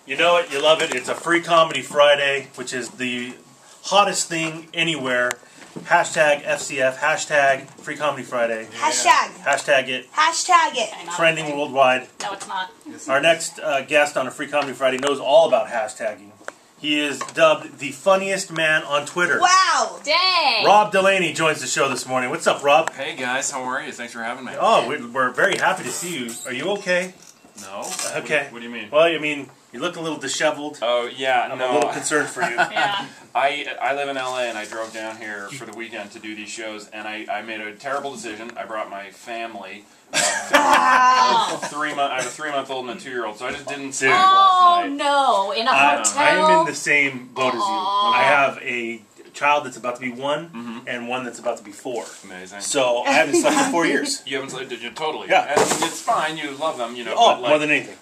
You know it, you love it. It's a free comedy Friday, which is the hottest thing anywhere. Hashtag FCF, hashtag free comedy Friday. Hashtag. Hashtag it. Hashtag it. Trending worldwide. No, it's not. Our next guest on a free comedy Friday knows all about hashtagging. He is dubbed the funniest man on Twitter. Wow. Dang. Rob Delaney joins the show this morning. What's up, Rob? Hey guys, how are you? Thanks for having me. Oh, we're very happy to see you. Are you okay? No. Okay. What do you mean? Well, I mean, you look a little disheveled. Oh yeah, I'm no. a little concerned for you. Yeah. I live in LA and I drove down here for the weekend to do these shows, and I made a terrible decision. I brought my family. I have a 3-month-old and a 2-year-old, so I just didn't see it last night. No, in a hotel. I am in the same boat as you. I have a child that's about to be 1 and one that's about to be 4. Amazing. So I haven't slept for 4 years. You haven't slept, did you? Totally. Yeah. And it's fine. You love them, you know. Oh, but, like, more than anything.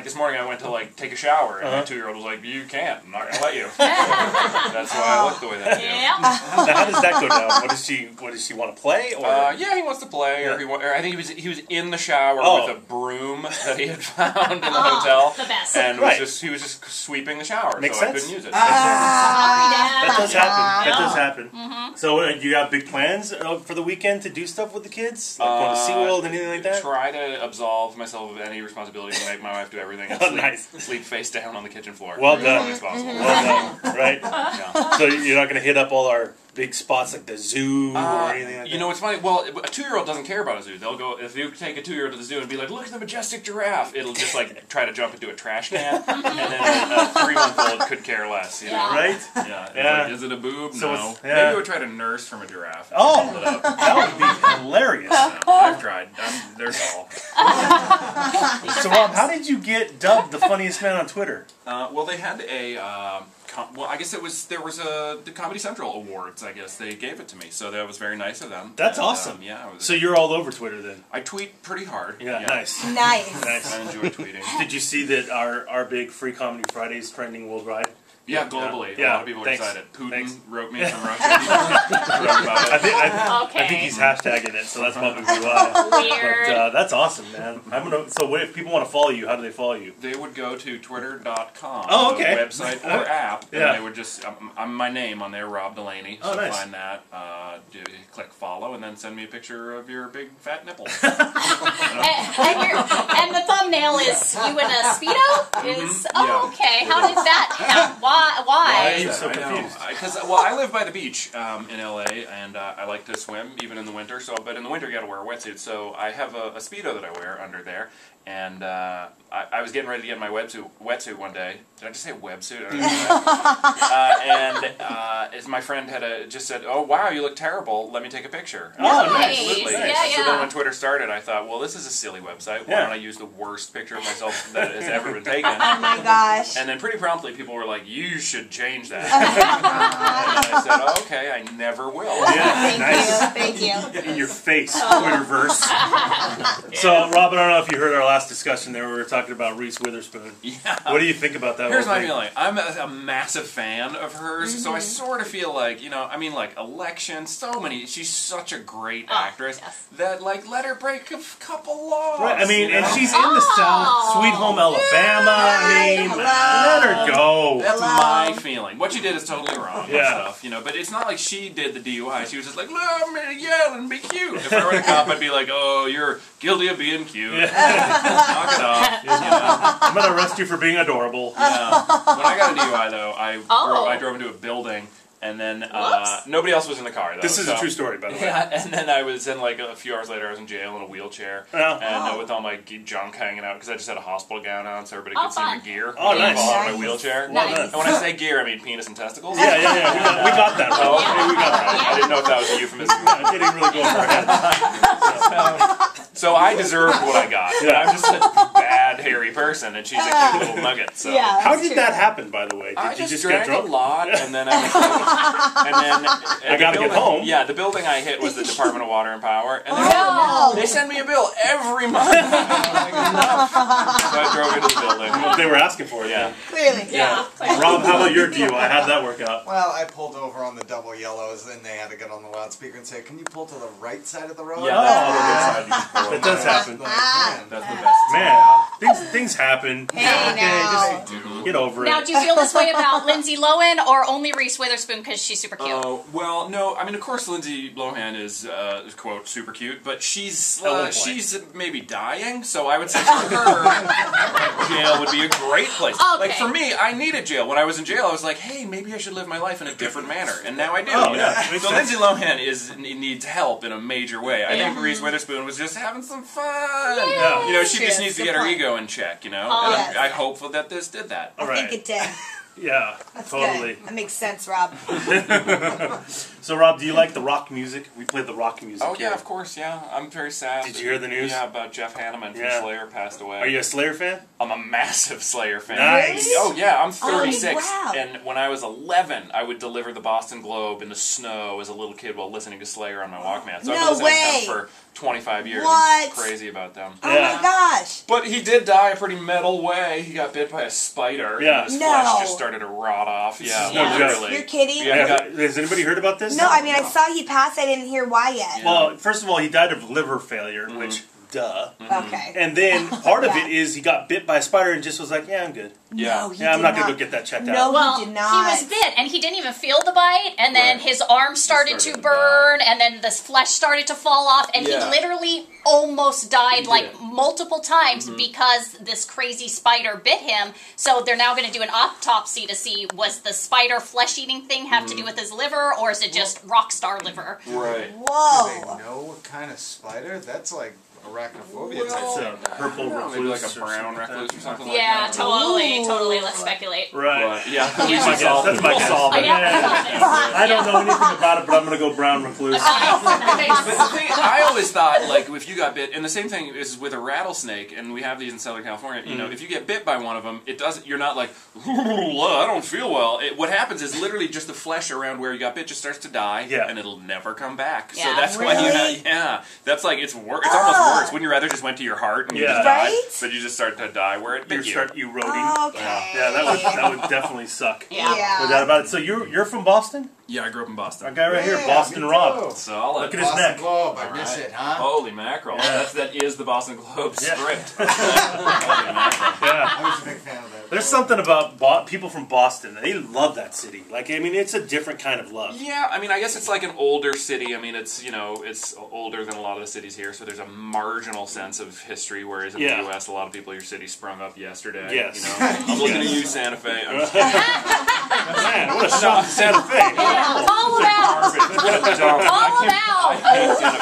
This morning I went to take a shower, and my 2-year-old was like, "You can't. I'm not gonna let you." That's why I look the way that I do. Yeah. Now, how does that go down? What does she want to play? Or Yeah, he wants to play, or I think he was in the shower with a broom that he had found in the hotel, The best. and he was just sweeping the shower, Makes so sense. I couldn't use it. that does happen. That Yeah. does happen. So do you have big plans for the weekend to do stuff with the kids? Like going to SeaWorld, anything like that? Try to absolve myself of any responsibility to make my wife do everything. And Oh, nice. Sleep face down on the kitchen floor. Well as done. long as possible. Well done, right? Yeah. So you're not going to hit up all our big spots like the zoo or anything like that? You know, it's funny. Well, a 2-year-old doesn't care about a zoo. They'll go, if you take a 2-year-old to the zoo and be like, "Look at the majestic giraffe," it'll just try to jump into a trash can, and then a 3-month-old could care less. You know? Yeah. Right? Yeah. Yeah. Is it a boob? So no. it's- yeah. Maybe I would try to nurse from a giraffe. Oh, Pull it up. that would be hilarious. I've tried. There's all. So Rob, how did you get dubbed the funniest man on Twitter? Well, they had I guess there was the Comedy Central Awards. I guess they gave it to me, so that was very nice of them. That's And, awesome. Yeah. So you're all over Twitter then? I tweet pretty hard. Yeah, nice. Nice. Nice. I enjoy tweeting. Did you see that our big free comedy Friday is trending worldwide? Yeah, globally. Yeah. A lot of people are Thanks. excited. Putin Thanks. wrote me from Russia. Wrote about it. I think he's hashtagging it, so that's probably why. Weird. But that's awesome, man. So if people want to follow you, how do they follow you? They would go to twitter.com, Oh, okay. the website or app, and Yeah. they would just, I'm my name on there, Rob Delaney, Oh, so nice. find that, click follow, and then send me a picture of your big fat nipples. And the thumbnail is you in a Speedo? Yeah. Okay. How did that happen? Why? You're so I know. confused. I live by the beach in LA, and I like to swim even in the winter. But in the winter you got to wear a wetsuit. So I have a Speedo that I wear under there, and I was getting ready to get my wetsuit one day. Did I just say websuit? I don't know. As my friend just said, "Oh wow, you look terrible. Let me take a picture." And I was like, Nice. Absolutely. Yeah, So then yeah. when Twitter started, I thought, well, this is a silly website. Why Yeah. don't I use the worst picture of myself that has ever been taken? Oh my gosh. And then pretty promptly, people were like, "You should change that." And I said, oh, "Okay, I never will." Yeah, nice. Thank you. In your face, Twitterverse. So, Rob, I don't know if you heard our last discussion there. We were talking about Reese Witherspoon. Yeah. What do you think about that? Here's whole my thing? feeling. I'm a massive fan of hers, so I sort of feel like, Election, so many. She's such a great actress that, let her break a couple laws. Right, I mean, you and know? she's in the South, Sweet Home Alabama. I mean, let her go. That's my feeling. What she did is totally wrong and Yeah. stuff, but it's not like she did the DUI. She was just like, "Let me yell and be cute." If I were a cop, I'd be like, "Oh, you're guilty of being cute. Knock it off." I'm going to arrest you for being adorable. Yeah. When I got a DUI, though, Oh. I drove into a building, and then Whoops. nobody else was in the car, though. This is a true story, by the way. Yeah, and then I was in, a few hours later, I was in jail in a wheelchair, and with all my junk hanging out, because I just had a hospital gown on, so everybody could see my fun. gear. Oh, nice. Fall out of my Nice. wheelchair. Nice. And when I say gear, I mean penis and testicles. Yeah. We got that. Oh, Right? okay, we got that. I didn't know if that was a euphemism. I didn't really go over our head. So I deserved what I got. Yeah. I'm just a bad, hairy person, and she's a cute little nugget. So. Yeah. How did that happen, by the way? Did I you just drank get drunk? a lot, and then I gotta get home. Yeah, the building I hit was the Department of Water and Power, and Oh, they send me a bill every month. I'm like, enough. So I drove into the building. Well, they were asking for it. Yeah. Clearly. Yeah. Rob, how about your DUI? How did that work out? Well, I pulled over on the double yellows, and they had to get on the loudspeaker and say, "Can you pull to the right side of the road?" Yeah, Oh, that's the good side. That does happen. Man. That's the best. Man, things happen. Hey, now. Just get over Now, it. do you feel this way about Lindsay Lohan or only Reese Witherspoon because she's super cute? Oh, well, no. I mean, of course, Lindsay Lohan is, quote, super cute, but she's maybe dying, so I would say for her, jail would be a great place. Okay. Like, for me, I needed jail. When I was in jail, I was like, hey, maybe I should live my life in a different manner, and now I do. Oh, you know? yeah, makes So sense. Lindsay Lohan needs help in a major way. I think Reese Witherspoon was just having some fun. Yeah. You know, she just True. needs to Good get her point. ego in check, you know? Oh, And yes. I'm hopeful that this did that. All I right. think it did. Yeah, That's totally. good. That makes sense, Rob. So, Rob, do you like the rock music? We played the rock music. Oh, here. yeah, of course, yeah. I'm very sad. Did you hear the news? Yeah, about Jeff Hanneman from Yeah. Slayer passed away. Are you a Slayer fan? I'm a massive Slayer fan. Nice. Oh, yeah, I'm 36. wow. And when I was 11, I would deliver the Boston Globe in the snow as a little kid while listening to Slayer on my Walkman. So I've No been listening way. to them for 25 years. What? I'm crazy about them. Oh Yeah. my gosh. But he did die a pretty metal way. He got bit by a spider. Yeah. And his No. flesh just started to rot off. Yeah, no joke. literally. You're kidding? Yeah, he got, Has anybody heard about this? No, I mean, I saw he passed. I didn't hear why yet. Well, first of all, he died of liver failure, Mm-hmm. which, duh. Okay. And then part of Yeah. it is he got bit by a spider and just was like, yeah, I'm good. yeah. No, he Yeah, I'm did not going to go get that checked No, out. Well, he did not. was bit, and he didn't even feel the bite, and then Right. his arm started started to to burn, and then the flesh started to fall off, and Yeah. he literally almost died, He like, did. multiple times because this crazy spider bit him. So they're now going to do an autopsy to see, was the spider flesh-eating thing have to do with his liver, or is it just rock star liver? Right. Do they Whoa. know what kind of spider? That's like arachnophobia It's type. a purple Well, maybe like a recluse or brown something like recluse that. or something Yeah, like that. totally. Let's speculate. Right. But, yeah, Yeah. we That's should my solve guess. That's my we'll guess. solve it. Yeah. I don't know anything about it, but I'm going to go brown recluse. But the thing, I always thought, like, if you got bit, and the same thing is with a rattlesnake, and we have these in Southern California, you know, if you get bit by one of them, it doesn't, you're not like, I don't feel well. What happens is literally just the flesh around where you got bit just starts to die, Yeah. and it'll never come back. So Yeah. that's why you Really? have, yeah, that's like, it's almost worse. Wouldn't you rather just went to your heart and you Yeah. just died, Right? but you just start to die where it You bit you. start eroding. Okay. Yeah, that would definitely suck. Yeah. No doubt about it. So you're from Boston? Yeah, I grew up in Our Boston. guy right here, Yeah, Boston me Rob. too. Solid. Look at his Boston neck. Globe, I All miss right. it, huh? Holy mackerel. Yeah. That is the Boston Globe Yeah. script. Holy mackerel. Yeah. I was a big fan of that. There's something about people from Boston. They love that city. Like, I mean, it's a different kind of love. Yeah, I mean, I guess it's like an older city. I mean, it's, you know, it's older than a lot of the cities here, so there's a marginal sense of history, whereas in Yeah. the U.S., a lot of people, your city sprung up yesterday. Yes. You know? I'm looking at you, Santa Fe. I'm just Man, what a shot to Santa Fe. Yeah, call him out! Call him out! Santa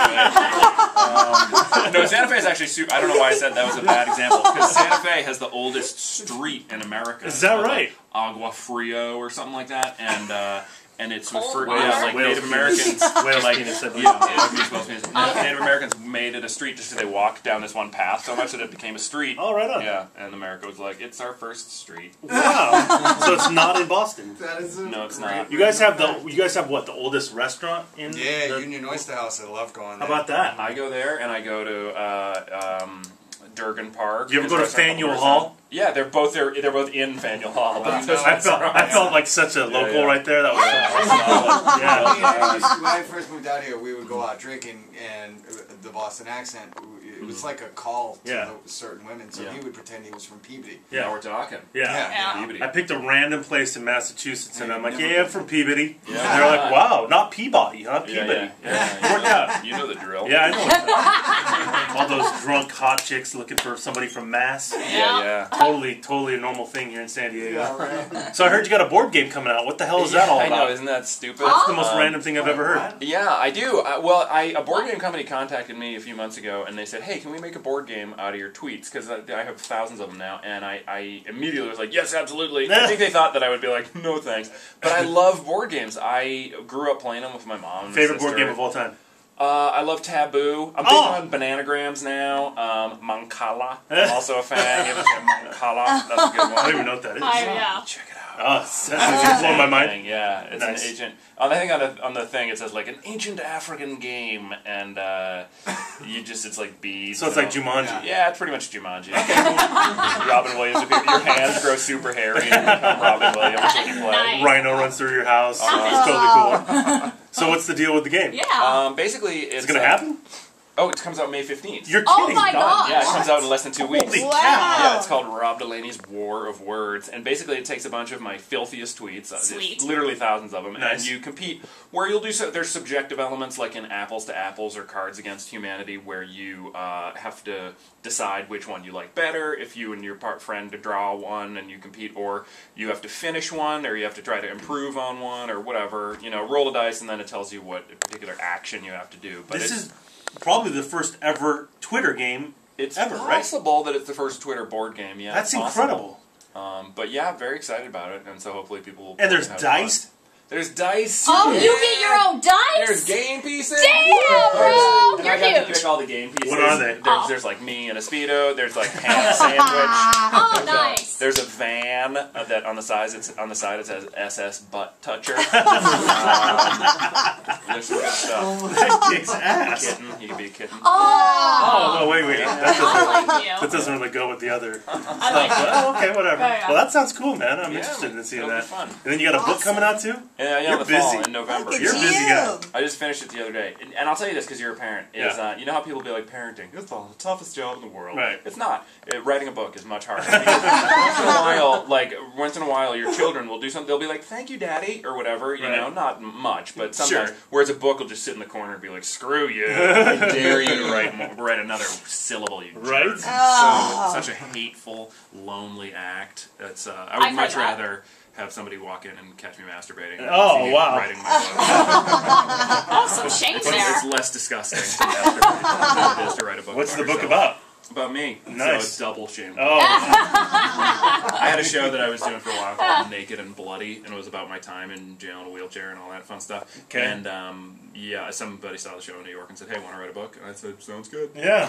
Fe. No, Santa Fe is actually super. I don't know why I said that was a bad example, because Santa Fe has the oldest street in America. Is that It's called, right? like, Agua Frio or something like that, and it's Cold for water? like Wales Native Americans. Wales like, penis, I believe. Native Americans made it a street just so they walked down this one path so much that it became a street. Oh, right on. Yeah, and America was like, it's our first street. Wow. So it's not in Boston. That is a No, it's great not. You guys have what? The oldest restaurant in? Yeah, the, Union Oyster House. I love going How there. about that? I go there, and I go to Durgan Park. Do you ever go to There's a restaurant Faneuil called Hall? Yeah, they're both in Faneuil Hall. I felt like such a local yeah. right there. That was solid. Yeah. When I first moved out here, we would go out drinking, and the Boston accent, it was like a call to Yeah. certain women, so Yeah. he would pretend he was from Peabody. Now Yeah. we're talking. Yeah. Yeah. Peabody. I picked a random place in Massachusetts, and I'm like, Never yeah, I'm from Peabody. Yeah. And they're like, wow, not Peabody, huh? Yeah, Peabody. yeah. Worked out. You know the drill. Yeah, I know. It's all those drunk hot chicks looking for somebody from Mass. Yeah. Totally a normal thing here in San Diego. Yeah, right. So I heard you got a board game coming out. What the hell is that all I know, about? isn't that stupid? That's the most random thing I've ever heard. Yeah, I do. A board game company contacted me a few months ago, and they said, "Hey, can we make a board game out of your tweets?" Because I have thousands of them now, and I immediately was like, "Yes, absolutely." I think they thought that I would be like, "No, thanks." But I love board games. I grew up playing them with my mom. And my Favorite board sister. game of all time? I love Taboo. I'm big Oh! on Bananagrams now. Mancala. I'm also a fan. You ever say Mancala? That's a good I don't one. even know what that is. Yeah. Check it out. Oh, it's blowing my mind. Yeah, it's Nice. an ancient. I think on the thing it says like an ancient African game, and it's like beads. So it's and like all- Jumanji. Yeah, it's pretty much Jumanji. Robin Williams. Your hands grow super hairy and you become Robin Williams when you play. Nice. Rhino runs through your house. Oh. It's totally cool. So what's the deal with the game? Yeah. Basically, it's Is it going to happen? Oh, it comes out May 15th. You're Oh kidding. my gosh. Yeah, it comes out in less than 2 weeks. Holy Wow. cow. Yeah, it's called Rob Delaney's War of Words, and basically it takes a bunch of my filthiest tweets, Sweet. literally thousands of them, Nice. and you compete where you'll do there's subjective elements like in Apples to Apples or Cards Against Humanity where you have to decide which one you like better, if you and your friend draw one and you compete, or you have to finish one, or you have to try to improve on one, or whatever, roll a dice and then it tells you what particular action you have to do. But This is probably the first ever Twitter game it's ever, right? possible that it's the first Twitter board game. Yeah, That's it's possible. incredible. But yeah, very excited about it, and so hopefully people will. And there's have dice. fun. There's dice. Oh, yeah. you get your own dice? There's game pieces. Damn, bro! And You're I got to huge. pick all the game pieces. What are they? There's like me and a Speedo. There's like ham sandwich. Oh, There's nice. There's a van that on the side it says SS Butt Toucher. There's some good stuff. That kicks ass. Kitten. You can be a kitten. Oh, Oh, wait. I like you. That doesn't really go with the other I stuff. like you. But, oh, okay, whatever. Yeah. Well, that sounds cool, man. I'm Yeah, interested in seeing it'll be that. fun. And then you got a book coming out, too? Yeah, You're in the fall, busy. in November. Look at You're a busy you. guy. I just finished it the other day, and I'll tell you this because you're a parent. Is Yeah. you know how people be like parenting? It's the toughest job in the world. Right. It's not. Writing a book is much harder. Because once in a while, your children will do something. They'll be like, "Thank you, Daddy," or whatever. You Right. know, not much, but sometimes. Sure. Whereas a book will just sit in the corner and be like, "Screw you! I dare you to write another syllable, you Right? jerk." Oh. So, such a hateful, lonely act. It's I I've would heard much that. rather have somebody walk in and catch me masturbating. than Oh, see me wow. Writing my book. Oh, some shame It's there. less disgusting to masturbate than it is to write a book. What's the about book yourself. about? About me. Nice. So double shame. Oh, I had a show that I was doing for a while called Naked and Bloody, and it was about my time in jail in a wheelchair and all that fun stuff. Okay. And yeah, somebody saw the show in New York and said, "Hey, want to write a book?" And I said, "Sounds good." yeah.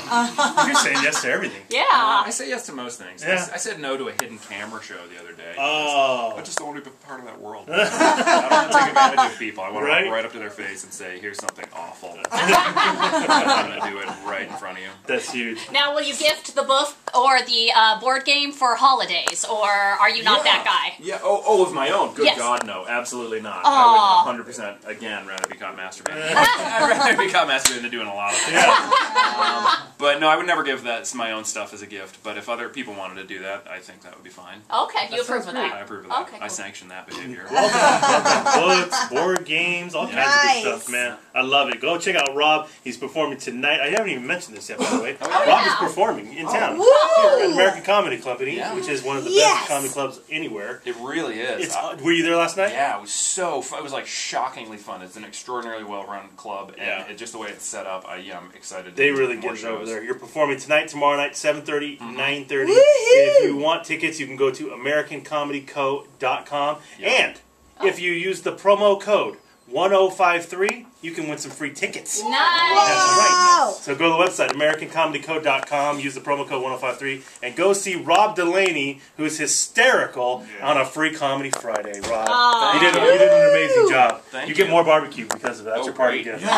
You're saying yes to everything. Yeah. I say yes to most things. Yeah. I said no to a hidden camera show the other day. Oh. I just don't want to be part of that world. I don't want to take advantage of people. I want to Right? walk right up to their face and say, "Here's something awful." I'm going to do it right in front of you. That's huge. Now, will you gift the book or the board game for holidays, or are you not that guy? Yeah. Oh, of my own. Good Yes. God, no. Absolutely not. Aw. I would 100% again rather be caught masturbating. I'd rather be caught masturbating than doing a lot of things. Yeah. But no, I would never give that my own stuff as a gift. But if other people wanted to do that, I think that would be fine. Okay, you approve of I that. approve of that. Okay, I cool. sanction that behavior. Books, board games, all kinds of Nice. good stuff, man. I love it. Go check out Rob. He's performing tonight. I haven't even mentioned this yet, by the way. Oh, yeah. Rob is performing in town Woo! here at American Comedy Company, Yeah. which is one of the Yes. best comedy clubs anywhere. It really is. Were you there last night? Yeah, it was so fun. It was like shockingly fun. It's an extraordinarily well-run club, and Yeah. just the way it's set up, I'm excited. They to do really more get it over shows. there. You're performing tonight, tomorrow night, 7:30, 9:30. Woohoo! If you want tickets, you can go to AmericanComedyCo.com. Oh. And if you use the promo code 1053, you can win some free tickets. Nice. That's right. Wow. So go to the website, AmericanComedyCo.com, use the promo code 1053, and go see Rob Delaney, who's hysterical, on a Free Comedy Friday. Rob, Aw. you did an amazing job. Thank you get you. more barbecue because of that. That's Oh, your party great. gift.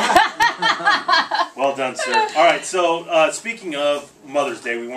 Well done, sir. All right, so speaking of Mother's Day, we